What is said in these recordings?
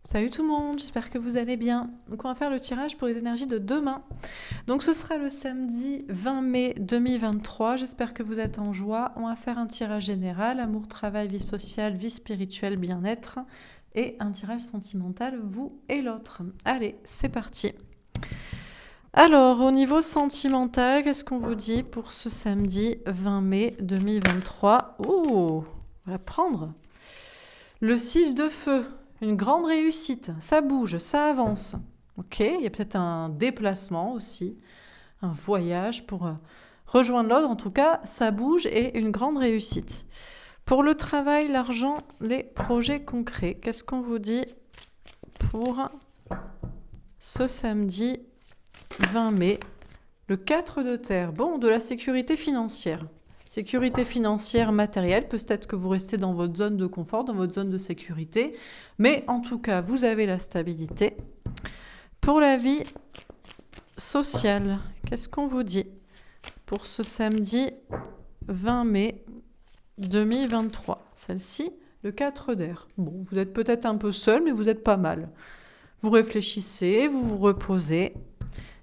Salut tout le monde, j'espère que vous allez bien. Donc on va faire le tirage pour les énergies de demain. Donc ce sera le samedi 20 mai 2023, j'espère que vous êtes en joie. On va faire un tirage général, amour, travail, vie sociale, vie spirituelle, bien-être. Et un tirage sentimental, vous et l'autre. Allez, c'est parti. Alors, au niveau sentimental, qu'est-ce qu'on vous dit pour ce samedi 20 mai 2023 Ouh, on va prendre le 6 de feu. Une grande réussite, ça bouge, ça avance. Ok, il y a peut-être un déplacement aussi, un voyage pour rejoindre l'autre. En tout cas, ça bouge et une grande réussite. Pour le travail, l'argent, les projets concrets, qu'est-ce qu'on vous dit pour ce samedi 20 mai? Le 4 de terre, bon, de la sécurité financière. Sécurité financière matérielle, peut-être que vous restez dans votre zone de confort, dans votre zone de sécurité, mais en tout cas, vous avez la stabilité. Pour la vie sociale, qu'est-ce qu'on vous dit pour ce samedi 20 mai 2023? Celle-ci, le 4 d'air. Bon, vous êtes peut-être un peu seul, mais vous êtes pas mal. Vous réfléchissez, vous vous reposez.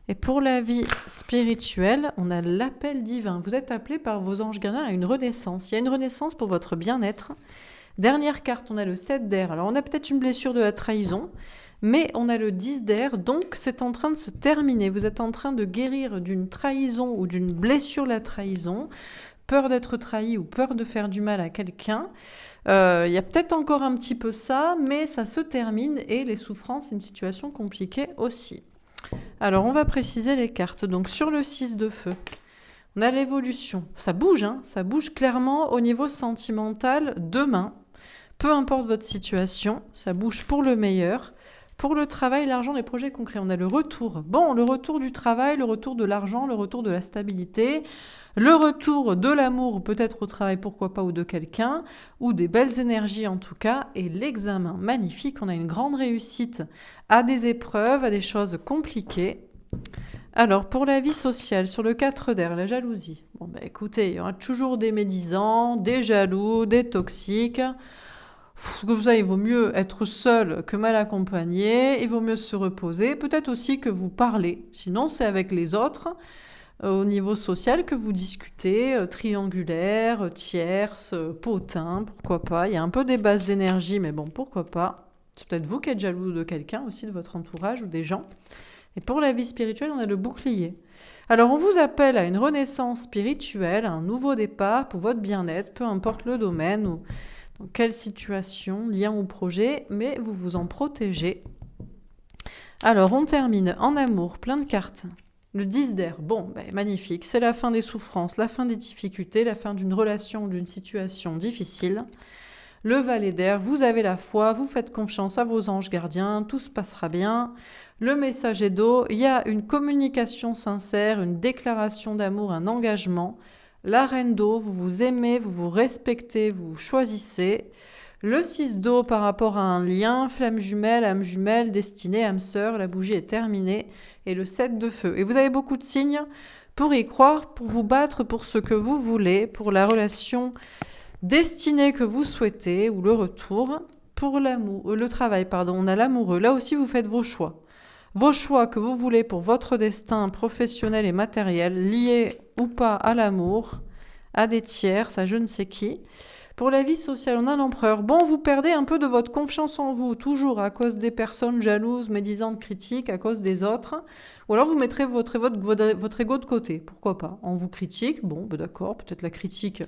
Et pour la vie spirituelle, on a l'appel divin. Vous êtes appelé par vos anges gardiens à une renaissance. Il y a une renaissance pour votre bien-être. Dernière carte, on a le 7 d'air. Alors on a peut-être une blessure de la trahison, mais on a le 10 d'air, donc c'est en train de se terminer. Vous êtes en train de guérir d'une trahison ou d'une blessure de la trahison, peur d'être trahi ou peur de faire du mal à quelqu'un. Il y a peut-être encore un petit peu ça, mais ça se termine et les souffrances, c'est une situation compliquée aussi. Alors, on va préciser les cartes. Donc, sur le 6 de feu, on a l'évolution. Ça bouge, hein, ça bouge clairement au niveau sentimental demain. Peu importe votre situation, ça bouge pour le meilleur. Pour le travail, l'argent, les projets concrets, on a le retour. Bon, le retour du travail, le retour de l'argent, le retour de la stabilité, le retour de l'amour, peut-être au travail, pourquoi pas, ou de quelqu'un, ou des belles énergies en tout cas, et l'examen magnifique, on a une grande réussite à des épreuves, à des choses compliquées. Alors, pour la vie sociale, sur le 4 d'air, la jalousie. Bon, bah écoutez, il y aura toujours des médisants, des jaloux, des toxiques. Comme ça, il vaut mieux être seul que mal accompagné, il vaut mieux se reposer. Peut-être aussi que vous parlez, sinon c'est avec les autres. Au niveau social que vous discutez, triangulaire, tierce, potin, pourquoi pas. Il y a un peu des bases d'énergie, mais bon, pourquoi pas. C'est peut-être vous qui êtes jaloux de quelqu'un aussi, de votre entourage ou des gens. Et pour la vie spirituelle, on a le bouclier. Alors, on vous appelle à une renaissance spirituelle, à un nouveau départ pour votre bien-être, peu importe le domaine ou dans quelle situation, lien ou projet, mais vous vous en protégez. Alors, on termine en amour, plein de cartes. Le 10 d'air, bon, magnifique, c'est la fin des souffrances, la fin des difficultés, la fin d'une relation ou d'une situation difficile. Le valet d'air, vous avez la foi, vous faites confiance à vos anges gardiens, tout se passera bien. Le messager d'eau, il y a une communication sincère, une déclaration d'amour, un engagement. La reine d'eau, vous vous aimez, vous vous respectez, vous vous choisissez. Le 6 d'eau par rapport à un lien, flamme jumelle, âme jumelle, destinée, âme sœur, la bougie est terminée. Et le 7 de feu. Et vous avez beaucoup de signes pour y croire, pour vous battre pour ce que vous voulez, pour la relation destinée que vous souhaitez ou le retour. Pour le travail, on a l'amoureux. Là aussi, vous faites vos choix. Vos choix que vous voulez pour votre destin professionnel et matériel, liés ou pas à l'amour, à des tiers, à je ne sais qui. Pour la vie sociale, on a l'empereur. Bon, vous perdez un peu de votre confiance en vous, toujours à cause des personnes jalouses, médisantes, critiques, à cause des autres. Ou alors vous mettrez votre ego de côté, pourquoi pas. On vous critique, bon, d'accord, peut-être la critique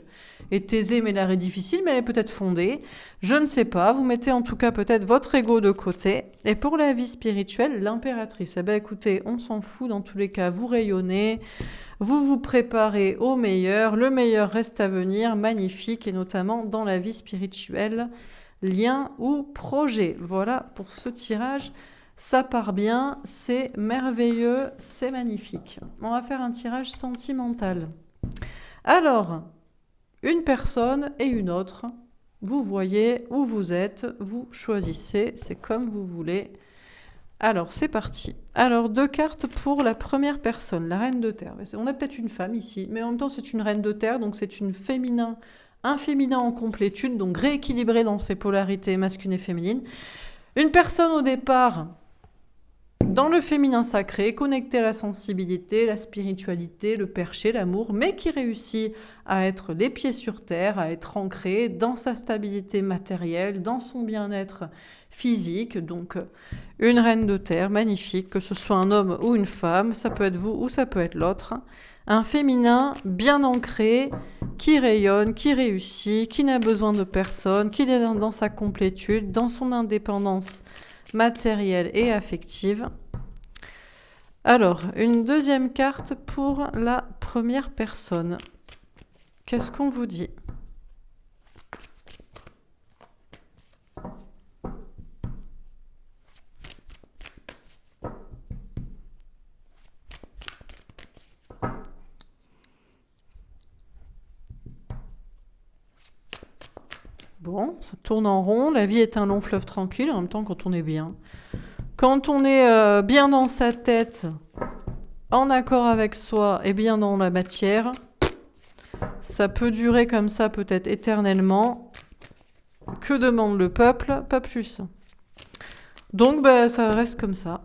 est aisée, mais elle est difficile, mais elle est peut-être fondée. Je ne sais pas, vous mettez en tout cas peut-être votre ego de côté. Et pour la vie spirituelle, l'impératrice. Eh bien écoutez, on s'en fout dans tous les cas, vous rayonnez. Vous vous préparez au meilleur, le meilleur reste à venir, magnifique, et notamment dans la vie spirituelle, lien ou projet. Voilà pour ce tirage, ça part bien, c'est merveilleux, c'est magnifique. On va faire un tirage sentimental. Alors, une personne et une autre, vous voyez où vous êtes, vous choisissez, c'est comme vous voulez. Alors, c'est parti. Alors, 2 cartes pour la première personne, la reine de terre. On a peut-être une femme ici, mais en même temps, c'est une reine de terre, donc c'est un féminin en complétude, donc rééquilibré dans ses polarités masculines et féminines. Une personne au départ, dans le féminin sacré, connectée à la sensibilité, la spiritualité, le perché, l'amour, mais qui réussit à être les pieds sur terre, à être ancrée dans sa stabilité matérielle, dans son bien-être physique. Donc une reine de terre magnifique, que ce soit un homme ou une femme, ça peut être vous ou ça peut être l'autre. Un féminin bien ancré, qui rayonne, qui réussit, qui n'a besoin de personne, qui est dans sa complétude, dans son indépendance matérielle et affective. Alors, une deuxième carte pour la première personne. Qu'est-ce qu'on vous dit ? Bon, ça tourne en rond. La vie est un long fleuve tranquille, en même temps quand on est bien. Quand on est bien dans sa tête, en accord avec soi et bien dans la matière, ça peut durer comme ça peut-être éternellement. Que demande le peuple ? Pas plus. Donc ça reste comme ça.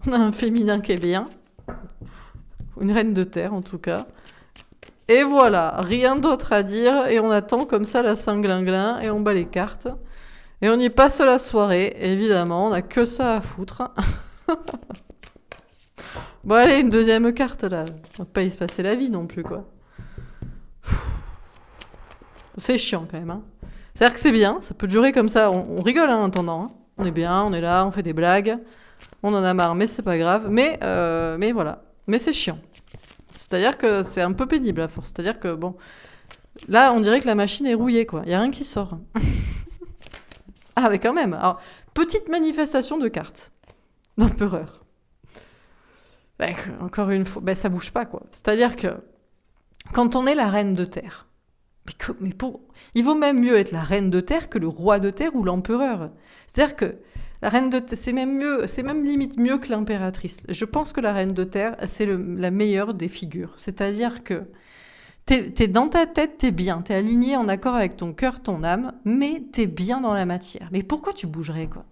On a un féminin qui est bien. Une reine de terre en tout cas. Et voilà, rien d'autre à dire. Et on attend comme ça la Saint-Glinglin et on bat les cartes. Et on y passe la soirée, évidemment, on n'a que ça à foutre. Bon allez, une deuxième carte là. On va pas y se passer la vie non plus quoi. C'est chiant quand même. Hein. C'est-à-dire que c'est bien, ça peut durer comme ça. On rigole en attendant. Hein. On est bien, on est là, on fait des blagues. On en a marre, mais c'est pas grave. Mais voilà. Mais c'est chiant. C'est-à-dire que c'est un peu pénible à force. C'est-à-dire que bon... Là, on dirait que la machine est rouillée quoi. Il n'y a rien qui sort. Ah mais quand même. Alors, petite manifestation de cartes. D'empereur. Encore une fois, ça bouge pas quoi. C'est-à-dire que quand on est la reine de terre, il vaut même mieux être la reine de terre que le roi de terre ou l'empereur. C'est-à-dire que la reine de terre, c'est même limite mieux que l'impératrice. Je pense que la reine de terre, c'est la meilleure des figures. C'est-à-dire que t'es dans ta tête, t'es bien, t'es aligné en accord avec ton cœur, ton âme, mais t'es bien dans la matière. Mais pourquoi tu bougerais quoi ?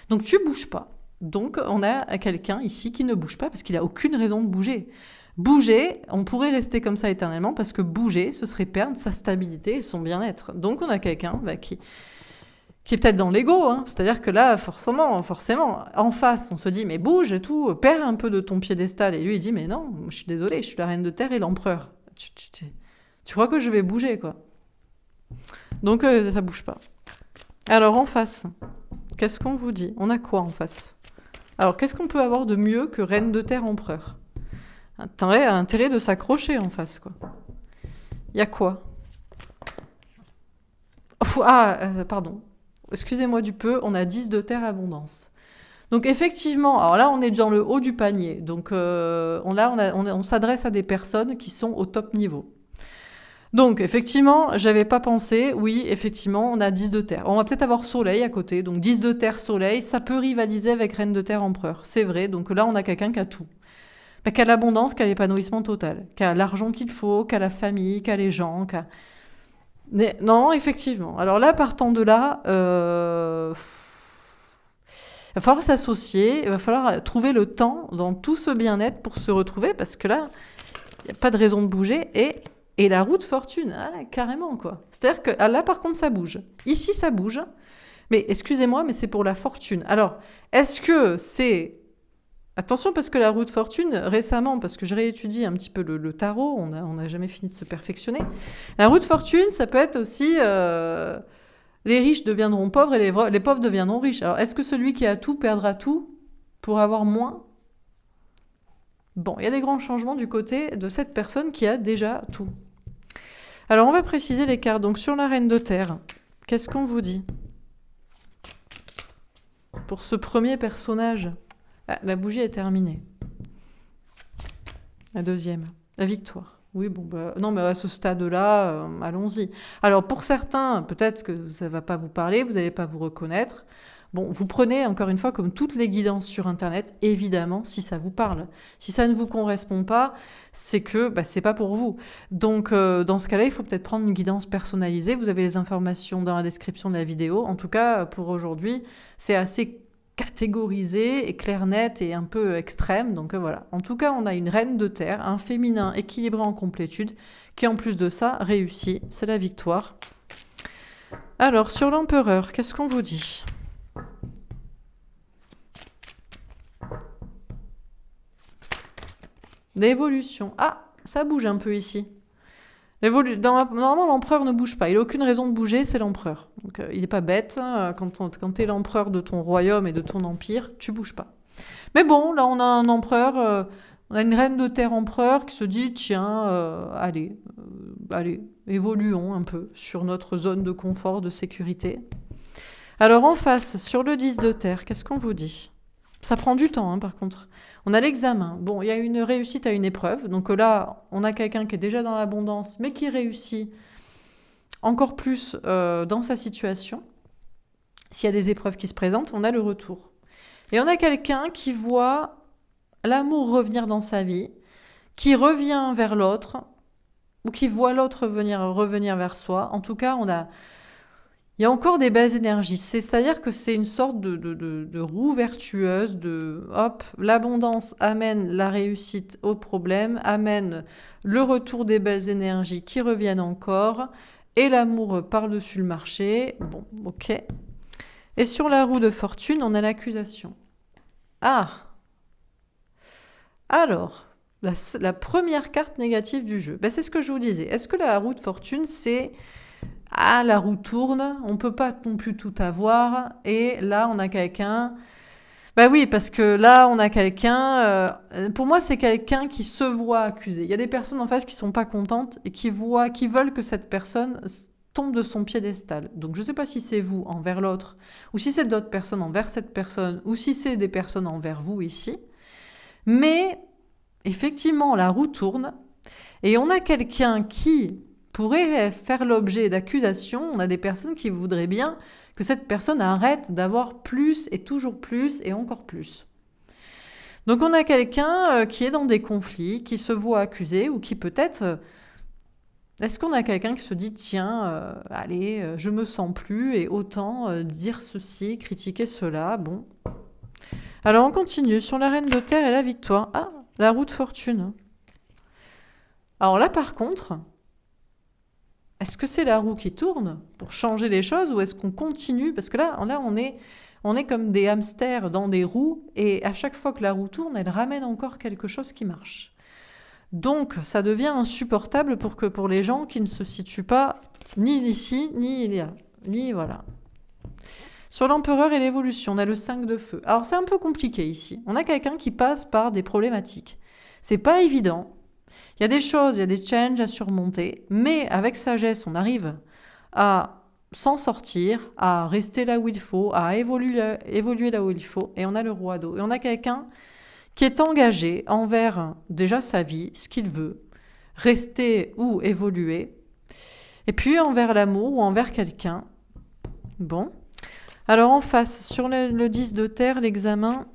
Donc tu bouges pas. Donc on a quelqu'un ici qui ne bouge pas parce qu'il a aucune raison de bouger. Bouger, on pourrait rester comme ça éternellement parce que bouger, ce serait perdre sa stabilité et son bien-être. Donc on a quelqu'un qui est peut-être dans l'ego, hein. C'est-à-dire que là, forcément, en face, on se dit mais bouge et tout, perds un peu de ton piédestal. Et lui il dit mais non, je suis désolé, je suis la reine de terre et l'empereur. Tu crois que je vais bouger quoi ? Donc ça bouge pas. Alors en face, qu'est-ce qu'on vous dit ? On a quoi en face ? Alors qu'est-ce qu'on peut avoir de mieux que reine de terre empereur ? Intérêt de s'accrocher en face quoi. Il y a quoi ? Pardon. Excusez-moi du peu, on a 10 de terre abondance. Donc effectivement, alors là on est dans le haut du panier. Donc on s'adresse à des personnes qui sont au top niveau. Donc effectivement, j'avais pas pensé, oui, effectivement, on a 10 de terre. On va peut-être avoir soleil à côté, donc 10 de terre, soleil, ça peut rivaliser avec reine de terre, empereur. C'est vrai, donc là on a quelqu'un qui a tout. Qui a l'abondance, qui a l'épanouissement total, qui a l'argent qu'il faut, qui a la famille, qui a les gens, Mais, non, effectivement. Alors là, partant de là, il va falloir s'associer, il va falloir trouver le temps dans tout ce bien-être pour se retrouver, parce que là, il n'y a pas de raison de bouger, et la roue de fortune, carrément, quoi. C'est-à-dire que là, par contre, ça bouge. Ici, ça bouge, mais excusez-moi, mais c'est pour la fortune. Alors, est-ce que c'est... Attention, parce que la roue de fortune, récemment, parce que je réétudie un petit peu le tarot, on n'a jamais fini de se perfectionner. La roue de fortune, ça peut être aussi les riches deviendront pauvres et les pauvres deviendront riches. Alors, est-ce que celui qui a tout perdra tout pour avoir moins ? Bon, il y a des grands changements du côté de cette personne qui a déjà tout. Alors, on va préciser les cartes. Donc, sur la reine de terre, qu'est-ce qu'on vous dit ? Pour ce premier personnage ? La bougie est terminée. La deuxième, la victoire. Oui, bon, non, mais à ce stade-là, allons-y. Alors, pour certains, peut-être que ça ne va pas vous parler, vous n'allez pas vous reconnaître. Bon, vous prenez, encore une fois, comme toutes les guidances sur Internet, évidemment, si ça vous parle. Si ça ne vous correspond pas, c'est que c'est pas pour vous. Donc, dans ce cas-là, il faut peut-être prendre une guidance personnalisée. Vous avez les informations dans la description de la vidéo. En tout cas, pour aujourd'hui, c'est assez catégorisé et clair net et un peu extrême. Donc voilà. En tout cas, on a une reine de terre, un féminin équilibré en complétude, qui en plus de ça réussit. C'est la victoire. Alors, sur l'empereur, qu'est-ce qu'on vous dit ? L'évolution. Ah, ça bouge un peu ici. Normalement, l'empereur ne bouge pas. Il n'a aucune raison de bouger, c'est l'empereur. Donc, il n'est pas bête. Quand tu es l'empereur de ton royaume et de ton empire, tu bouges pas. Mais bon, là, on a un empereur, on a une reine de terre empereur qui se dit, tiens, allez, évoluons un peu sur notre zone de confort, de sécurité. Alors, en face, sur le 10 de terre, qu'est-ce qu'on vous dit ? Ça prend du temps, par contre. On a l'examen. Bon, il y a une réussite à une épreuve. Donc là, on a quelqu'un qui est déjà dans l'abondance, mais qui réussit encore plus dans sa situation. S'il y a des épreuves qui se présentent, on a le retour. Et on a quelqu'un qui voit l'amour revenir dans sa vie, qui revient vers l'autre, ou qui voit l'autre revenir vers soi. En tout cas, il y a encore des belles énergies. C'est-à-dire que c'est une sorte de roue vertueuse, hop, l'abondance amène la réussite au problème, amène le retour des belles énergies qui reviennent encore, et l'amour par-dessus le marché. Bon, ok. Et sur la roue de fortune, on a l'accusation. Ah ! Alors, la première carte négative du jeu, c'est ce que je vous disais. Est-ce que la roue de fortune, c'est... Ah, la roue tourne, on ne peut pas non plus tout avoir. Et là, on a quelqu'un... oui, parce que là, on a quelqu'un... pour moi, c'est quelqu'un qui se voit accusé. Il y a des personnes en face qui ne sont pas contentes et qui veulent que cette personne tombe de son piédestal. Donc, je ne sais pas si c'est vous envers l'autre, ou si c'est d'autres personnes envers cette personne, ou si c'est des personnes envers vous ici. Mais, effectivement, la roue tourne. Et on a quelqu'un qui... pourrait faire l'objet d'accusations. On a des personnes qui voudraient bien que cette personne arrête d'avoir plus et toujours plus et encore plus. Donc on a quelqu'un qui est dans des conflits, qui se voit accusé ou qui peut-être... Est-ce qu'on a quelqu'un qui se dit, tiens, allez, je me sens plus et autant dire ceci, critiquer cela, bon. Alors on continue sur la reine de terre et la victoire. Ah, la roue de fortune. Alors là par contre... Est-ce que c'est la roue qui tourne pour changer les choses ou est-ce qu'on continue ? Parce que là on est comme des hamsters dans des roues et à chaque fois que la roue tourne, elle ramène encore quelque chose qui marche. Donc ça devient insupportable pour les gens qui ne se situent pas ni ici, ni là, ni voilà. Sur l'empereur et l'évolution, on a le 5 de feu. Alors c'est un peu compliqué ici. On a quelqu'un qui passe par des problématiques. C'est pas évident. Il y a des choses, il y a des challenges à surmonter, mais avec sagesse, on arrive à s'en sortir, à rester là où il faut, à évoluer là où il faut, et on a le roi d'eau. Et on a quelqu'un qui est engagé envers déjà sa vie, ce qu'il veut, rester ou évoluer, et puis envers l'amour ou envers quelqu'un. Bon. Alors en face, sur le 10 de terre, l'examen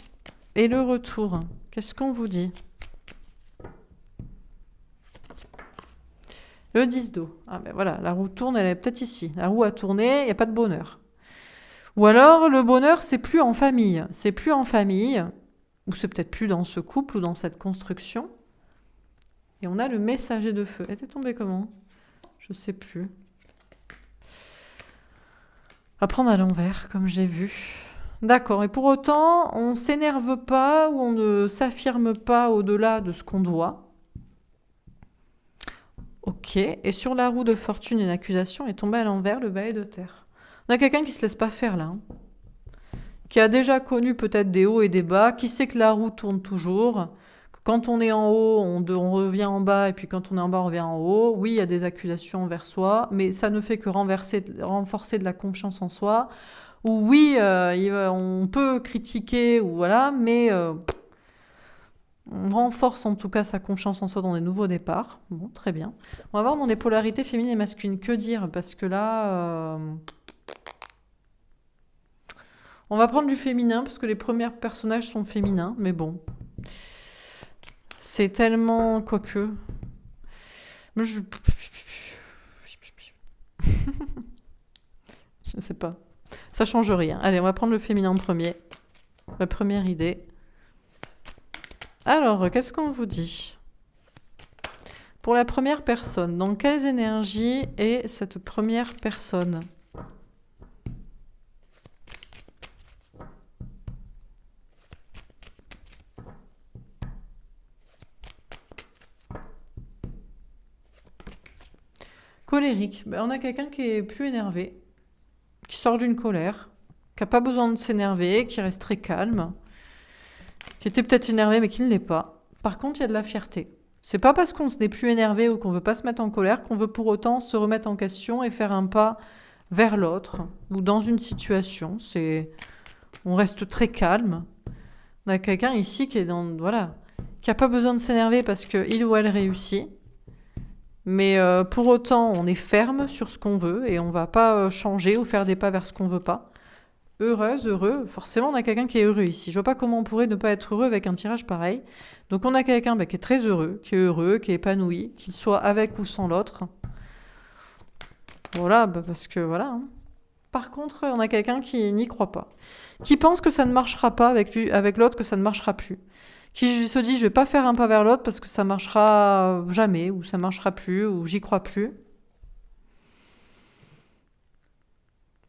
et le retour, qu'est-ce qu'on vous dit ? Le 10 d'eau. Ah voilà, la roue tourne, elle est peut-être ici. La roue a tourné, il n'y a pas de bonheur. Ou alors, le bonheur, c'est plus en famille. C'est plus en famille, ou c'est peut-être plus dans ce couple ou dans cette construction. Et on a le messager de feu. Elle était tombée comment ? Je ne sais plus. À prendre à l'envers, comme j'ai vu. D'accord, et pour autant, on ne s'énerve pas ou on ne s'affirme pas au-delà de ce qu'on doit. Ok, et sur la roue de fortune et l'accusation est tombé à l'envers le valet de terre. On a quelqu'un qui ne se laisse pas faire là, qui a déjà connu peut-être des hauts et des bas, qui sait que la roue tourne toujours, que quand on est en haut, on revient en bas, et puis quand on est en bas, on revient en haut. Oui, il y a des accusations envers soi, mais ça ne fait que renforcer de la confiance en soi. Ou oui, on peut critiquer, ou voilà, mais... on renforce en tout cas sa confiance en soi dans des nouveaux départs. Bon, très bien. On va voir dans les polarités féminines et masculines. Que dire ? Parce que là, On va prendre du féminin parce que les premiers personnages sont féminins, mais bon. C'est tellement... Quoique... Je ne sais pas. Ça change rien. Allez, on va prendre le féminin en premier. La première idée. Alors, qu'est-ce qu'on vous dit? Pour la première personne, dans quelles énergies est cette première personne? Colérique. Ben, on a quelqu'un qui est plus énervé, qui sort d'une colère, qui n'a pas besoin de s'énerver, qui reste très calme, qui était peut-être énervé mais qui ne l'est pas. Par contre, il y a de la fierté. C'est pas parce qu'on n'est plus énervé ou qu'on veut pas se mettre en colère qu'on veut pour autant se remettre en question et faire un pas vers l'autre ou dans une situation. On reste très calme. On a quelqu'un ici qui est qui a pas besoin de s'énerver parce qu'il ou elle réussit. Mais pour autant, on est ferme sur ce qu'on veut et on va pas changer ou faire des pas vers ce qu'on veut pas. Heureuse, heureux, forcément on a quelqu'un qui est heureux ici. Je vois pas comment on pourrait ne pas être heureux avec un tirage pareil. Donc on a quelqu'un qui est très heureux, qui est épanoui, qu'il soit avec ou sans l'autre. Voilà, parce que voilà. Hein. Par contre, on a quelqu'un qui n'y croit pas, qui pense que ça ne marchera pas avec l'autre, que ça ne marchera plus. Qui se dit je vais pas faire un pas vers l'autre parce que ça marchera jamais, ou ça marchera plus, ou j'y crois plus.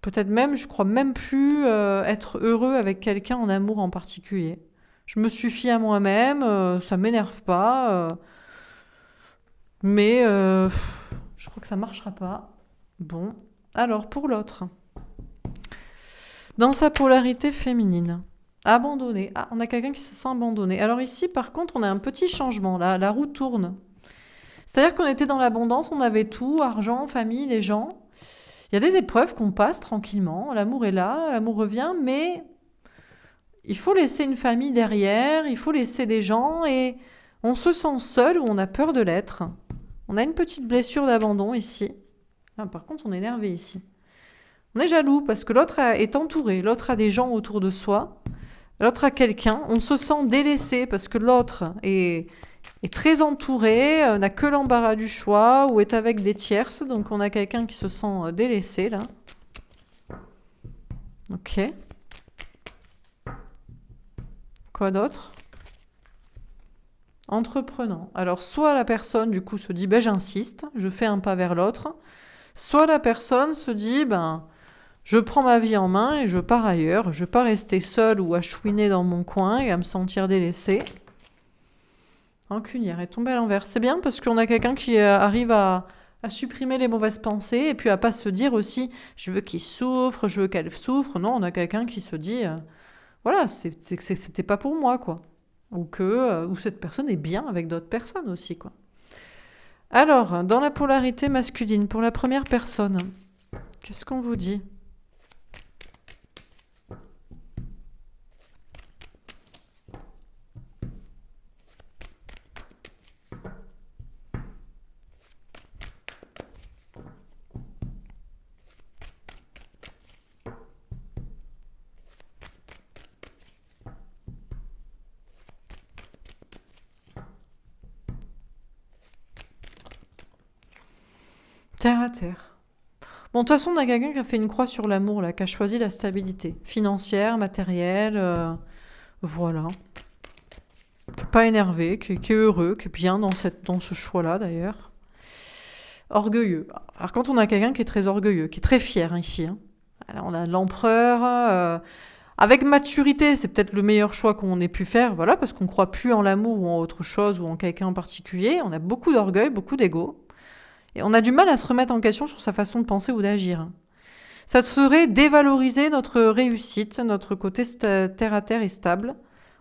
Peut-être même, je crois même plus être heureux avec quelqu'un en amour en particulier. Je me suffis à moi-même, ça m'énerve pas, mais je crois que ça marchera pas. Bon, alors pour l'autre. Dans sa polarité féminine. Abandonné. Ah, on a quelqu'un qui se sent abandonné. Alors ici, par contre, on a un petit changement. Là, la roue tourne. C'est-à-dire qu'on était dans l'abondance, on avait tout, argent, famille, les gens. Il y a des épreuves qu'on passe tranquillement. L'amour est là, l'amour revient, mais il faut laisser une famille derrière, il faut laisser des gens et on se sent seul ou on a peur de l'être. On a une petite blessure d'abandon ici. Ah, par contre, on est énervé ici. On est jaloux parce que l'autre est entouré, l'autre a des gens autour de soi. L'autre a quelqu'un, on se sent délaissé parce que l'autre est très entouré, n'a que l'embarras du choix ou est avec des tierces. Donc on a quelqu'un qui se sent délaissé là. Ok. Quoi d'autre? Entreprenant. Alors soit la personne du coup se dit j'insiste, je fais un pas vers l'autre. Soit la personne se dit je prends ma vie en main et je pars ailleurs. Je ne vais pas rester seule ou à chouiner dans mon coin et à me sentir délaissée. Rancunière est tombée à l'envers. C'est bien parce qu'on a quelqu'un qui arrive à supprimer les mauvaises pensées et puis à pas se dire aussi je veux qu'il souffre, je veux qu'elle souffre. Non, on a quelqu'un qui se dit voilà, c'était pas pour moi quoi. Ou cette personne est bien avec d'autres personnes aussi quoi. Alors, dans la polarité masculine, pour la première personne, qu'est-ce qu'on vous dit ? Terre à terre. Bon, de toute façon, on a quelqu'un qui a fait une croix sur l'amour, là, qui a choisi la stabilité financière, matérielle, voilà. Qui n'est pas énervé, qui est heureux, qui est bien dans ce choix-là, d'ailleurs. Orgueilleux. Alors, quand on a quelqu'un qui est très orgueilleux, qui est très fier, ici, hein. Alors, on a l'empereur, avec maturité, c'est peut-être le meilleur choix qu'on ait pu faire, voilà, parce qu'on ne croit plus en l'amour ou en autre chose ou en quelqu'un en particulier. On a beaucoup d'orgueil, beaucoup d'ego. Et on a du mal à se remettre en question sur sa façon de penser ou d'agir. Ça serait dévaloriser notre réussite, notre côté terre à terre et stable.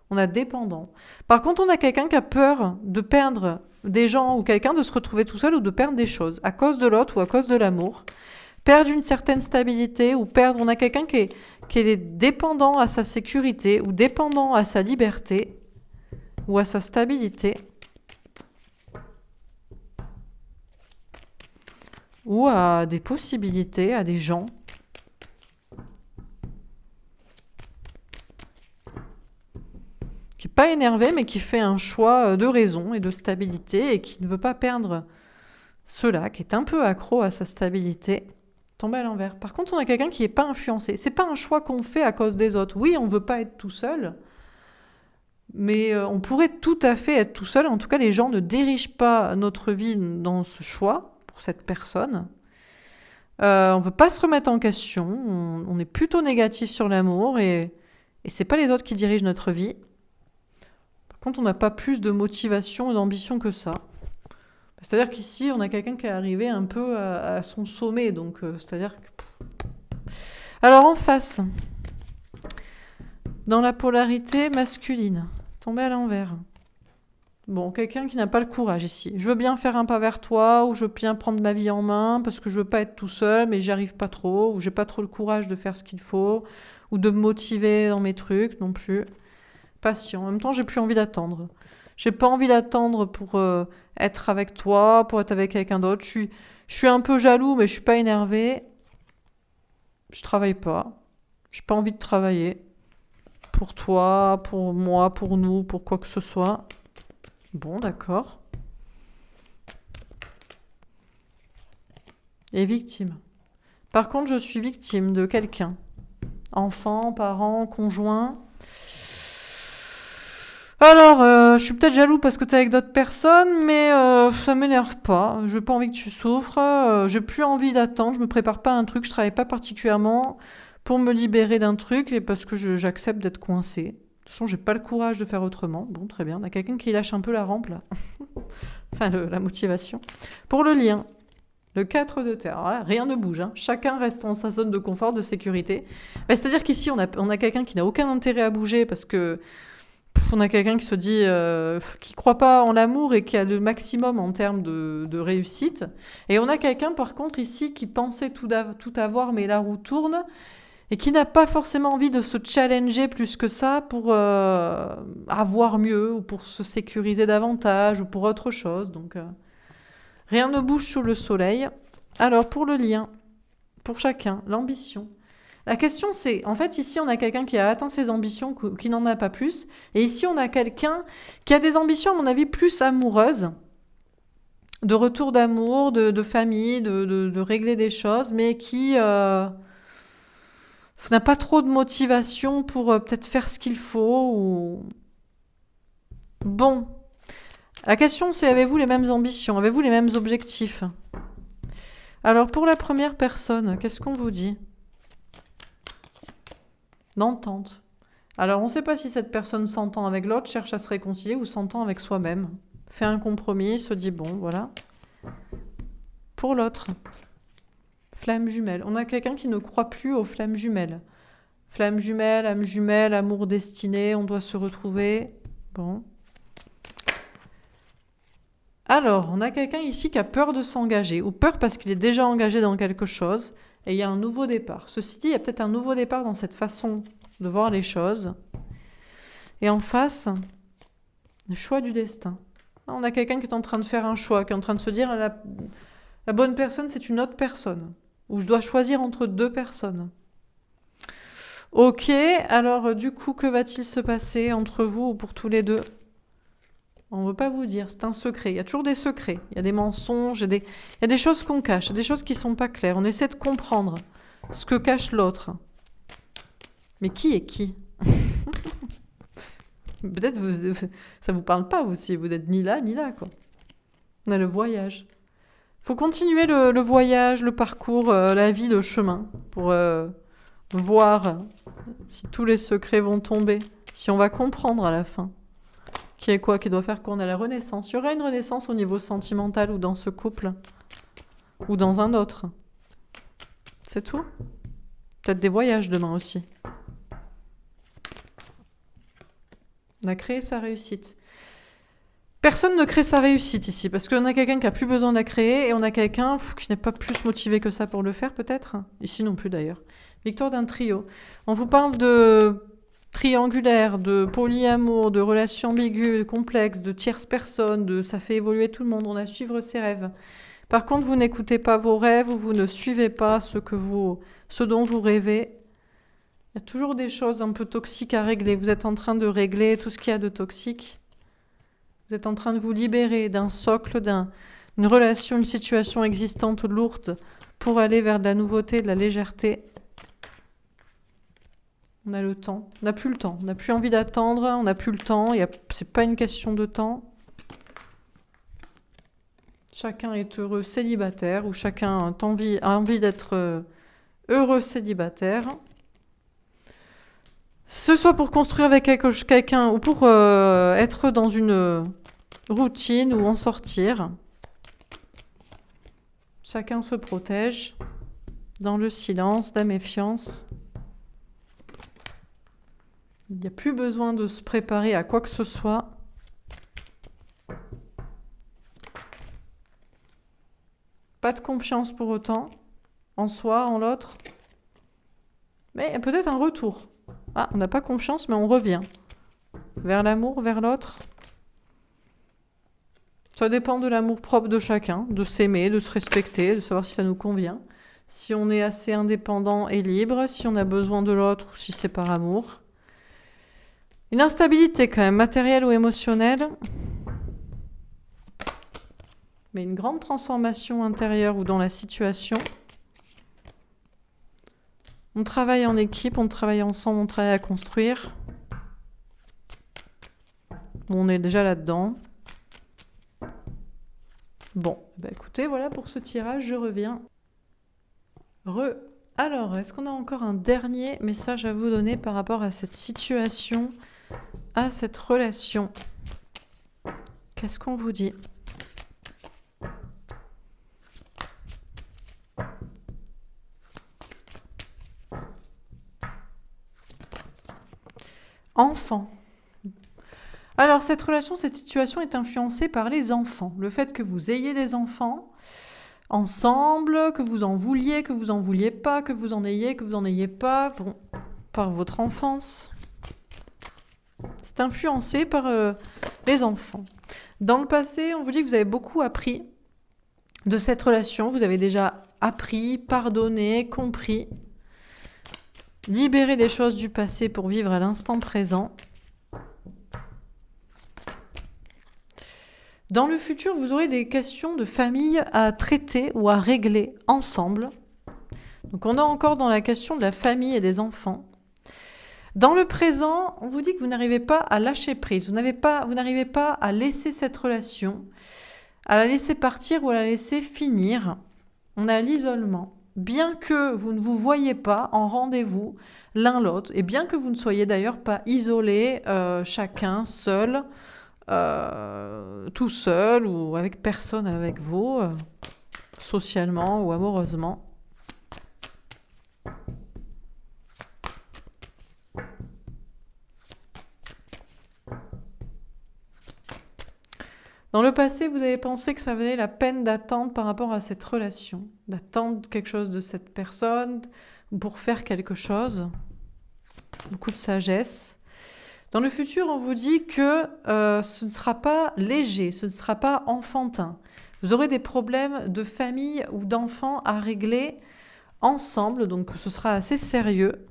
On a dépendant. Par contre, on a quelqu'un qui a peur de perdre des gens ou quelqu'un de se retrouver tout seul ou de perdre des choses à cause de l'autre ou à cause de l'amour. Perdre une certaine stabilité ou perdre... On a quelqu'un qui est dépendant à sa sécurité ou dépendant à sa liberté ou à sa stabilité. Ou à des possibilités, à des gens. pas énervé, mais qui fait un choix de raison et de stabilité et qui ne veut pas perdre cela, qui est un peu accro à sa stabilité, tombe à l'envers. Par contre, on a quelqu'un qui n'est pas influencé. C'est pas un choix qu'on fait à cause des autres. Oui, on ne veut pas être tout seul, mais on pourrait tout à fait être tout seul. En tout cas, les gens ne dirigent pas notre vie dans ce choix pour cette personne. On ne veut pas se remettre en question. On est plutôt négatif sur l'amour et c'est pas les autres qui dirigent notre vie. Par contre, on n'a pas plus de motivation et d'ambition que ça. C'est-à-dire qu'ici, on a quelqu'un qui est arrivé un peu à son sommet. Donc, c'est-à-dire que... Alors, en face, dans la polarité masculine, tombé à l'envers. Bon, quelqu'un qui n'a pas le courage ici. Je veux bien faire un pas vers toi, ou je veux bien prendre ma vie en main, parce que je veux pas être tout seul, mais j'y arrive pas trop, ou j'ai pas trop le courage de faire ce qu'il faut, ou de me motiver dans mes trucs non plus. Patient. En même temps, j'ai plus envie d'attendre. J'ai pas envie d'attendre pour être avec toi, pour être avec quelqu'un d'autre. Je suis un peu jaloux, mais je suis pas énervée. Je travaille pas. J'ai pas envie de travailler. Pour toi, pour moi, pour nous, pour quoi que ce soit. Bon, d'accord. Et victime. Par contre, je suis victime de quelqu'un. Enfant, parent, conjoint. Alors, je suis peut-être jaloux parce que t'es avec d'autres personnes, mais ça m'énerve pas. J'ai pas envie que tu souffres. J'ai plus envie d'attendre. Je me prépare pas à un truc. Je travaille pas particulièrement pour me libérer d'un truc et parce que j'accepte d'être coincée. De toute façon, j'ai pas le courage de faire autrement. Bon, très bien. On a quelqu'un qui lâche un peu la rampe là. Enfin, la motivation. Pour le lien. Le 4 de terre. Alors là, rien ne bouge. Hein. Chacun reste dans sa zone de confort, de sécurité. C'est-à-dire qu'ici, on a quelqu'un qui n'a aucun intérêt à bouger parce que on a quelqu'un qui se dit, qui croit pas en l'amour et qui a le maximum en termes de réussite. Et on a quelqu'un, par contre, ici, qui pensait tout avoir, mais la roue tourne, et qui n'a pas forcément envie de se challenger plus que ça pour avoir mieux, ou pour se sécuriser davantage, ou pour autre chose. Donc, rien ne bouge sous le soleil. Alors, pour le lien, pour chacun, l'ambition. La question c'est, en fait ici on a quelqu'un qui a atteint ses ambitions, qui n'en a pas plus, et ici on a quelqu'un qui a des ambitions à mon avis plus amoureuses, de retour d'amour, de famille, de régler des choses, mais qui n'a pas trop de motivation pour peut-être faire ce qu'il faut. Ou... Bon, la question c'est, avez-vous les mêmes ambitions, avez-vous les mêmes objectifs? Alors pour la première personne, qu'est-ce qu'on vous dit? D'entente. Alors, on ne sait pas si cette personne s'entend avec l'autre, cherche à se réconcilier ou s'entend avec soi-même. Fait un compromis, se dit bon, voilà. Pour l'autre, flamme jumelle. On a quelqu'un qui ne croit plus aux flammes jumelles. Flamme jumelle, âme jumelle, amour destiné, on doit se retrouver. Bon. Alors, on a quelqu'un ici qui a peur de s'engager, ou peur parce qu'il est déjà engagé dans quelque chose, et il y a un nouveau départ. Ceci dit, il y a peut-être un nouveau départ dans cette façon de voir les choses. Et en face, le choix du destin. On a quelqu'un qui est en train de faire un choix, qui est en train de se dire la bonne personne, c'est une autre personne. Ou je dois choisir entre deux personnes. Ok, alors du coup, que va-t-il se passer entre vous ou pour tous les deux? On ne veut pas vous dire, c'est un secret. Il y a toujours des secrets. Il y a des mensonges, il y a des choses qu'on cache, des choses qui ne sont pas claires. On essaie de comprendre ce que cache l'autre. Mais qui est qui? Peut-être ça ne vous parle pas, vous, si vous n'êtes ni là, quoi. On a le voyage. Il faut continuer le voyage, le parcours, la vie, le chemin, pour voir si tous les secrets vont tomber, si on va comprendre à la fin. Qui est quoi? Qui doit faire qu'on a la renaissance? Il y aura une renaissance au niveau sentimental ou dans ce couple? Ou dans un autre? C'est tout? Peut-être des voyages demain aussi. On a créé sa réussite. Personne ne crée sa réussite ici, parce qu'on a quelqu'un qui n'a plus besoin de la créer, et on a quelqu'un qui n'est pas plus motivé que ça pour le faire, peut-être. Ici non plus d'ailleurs. Victoire d'un trio. On vous parle de triangulaire, de polyamour, de relations ambiguës, de complexes, de tierces personnes, ça fait évoluer tout le monde, on a suivre ses rêves. Par contre, vous n'écoutez pas vos rêves, ou vous ne suivez pas ce dont vous rêvez. Il y a toujours des choses un peu toxiques à régler. Vous êtes en train de régler tout ce qu'il y a de toxique. Vous êtes en train de vous libérer d'un socle, d'une relation, une situation existante lourde pour aller vers de la nouveauté, de la légèreté. On a le temps. On n'a plus le temps. On n'a plus envie d'attendre. On n'a plus le temps. C'est pas une question de temps. Chacun est heureux célibataire ou chacun a envie d'être heureux célibataire. Ce soit pour construire avec quelqu'un ou pour être dans une routine ou en sortir. Chacun se protège dans le silence, la méfiance. Il n'y a plus besoin de se préparer à quoi que ce soit. Pas de confiance pour autant, en soi, en l'autre. Mais peut-être un retour. Ah, on n'a pas confiance, mais on revient. Vers l'amour, vers l'autre. Ça dépend de l'amour propre de chacun, de s'aimer, de se respecter, de savoir si ça nous convient. Si on est assez indépendant et libre, si on a besoin de l'autre ou si c'est par amour. Une instabilité quand même, matérielle ou émotionnelle. Mais une grande transformation intérieure ou dans la situation. On travaille en équipe, on travaille ensemble, on travaille à construire. On est déjà là-dedans. Bon, écoutez, voilà pour ce tirage, je reviens. Alors, est-ce qu'on a encore un dernier message à vous donner par rapport à cette situation, à cette relation? Qu'est-ce qu'on vous dit? Enfant. Alors, cette relation, cette situation est influencée par les enfants. Le fait que vous ayez des enfants ensemble, que vous en vouliez pas, que vous en ayez pas, bon, par votre enfance. C'est influencé par les enfants. Dans le passé, on vous dit que vous avez beaucoup appris de cette relation. Vous avez déjà appris, pardonné, compris, libéré des choses du passé pour vivre à l'instant présent. Dans le futur, vous aurez des questions de famille à traiter ou à régler ensemble. Donc on est encore dans la question de la famille et des enfants. Dans le présent, on vous dit que vous n'arrivez pas à lâcher prise, vous n'arrivez pas à laisser cette relation, à la laisser partir ou à la laisser finir. On a l'isolement. Bien que vous ne vous voyez pas en rendez-vous l'un l'autre, et bien que vous ne soyez d'ailleurs pas isolés, chacun seul, tout seul ou avec personne avec vous, socialement ou amoureusement. Dans le passé, vous avez pensé que ça valait la peine d'attendre par rapport à cette relation, d'attendre quelque chose de cette personne pour faire quelque chose. Beaucoup de sagesse. Dans le futur, on vous dit que ce ne sera pas léger, ce ne sera pas enfantin. Vous aurez des problèmes de famille ou d'enfants à régler ensemble, donc ce sera assez sérieux.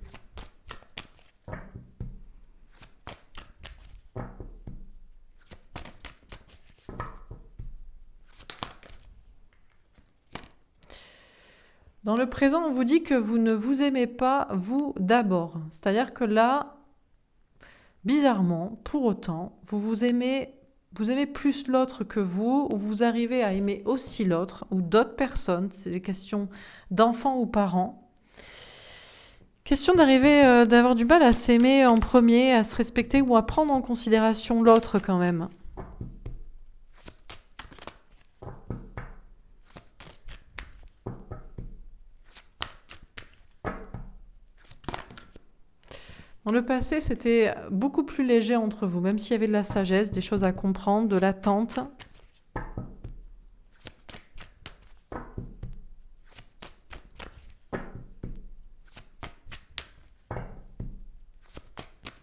Dans le présent, on vous dit que vous ne vous aimez pas, vous d'abord. C'est-à-dire que là, bizarrement, pour autant, vous aimez plus l'autre que vous, ou vous arrivez à aimer aussi l'autre, ou d'autres personnes, c'est des questions d'enfants ou parents. Question d'arriver, d'avoir du mal à s'aimer en premier, à se respecter, ou à prendre en considération l'autre quand même. Dans le passé, c'était beaucoup plus léger entre vous, même s'il y avait de la sagesse, des choses à comprendre, de l'attente.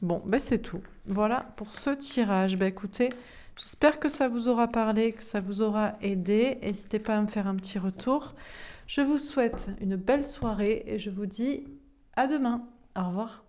Bon, c'est tout. Voilà pour ce tirage. Écoutez, j'espère que ça vous aura parlé, que ça vous aura aidé. N'hésitez pas à me faire un petit retour. Je vous souhaite une belle soirée et je vous dis à demain. Au revoir.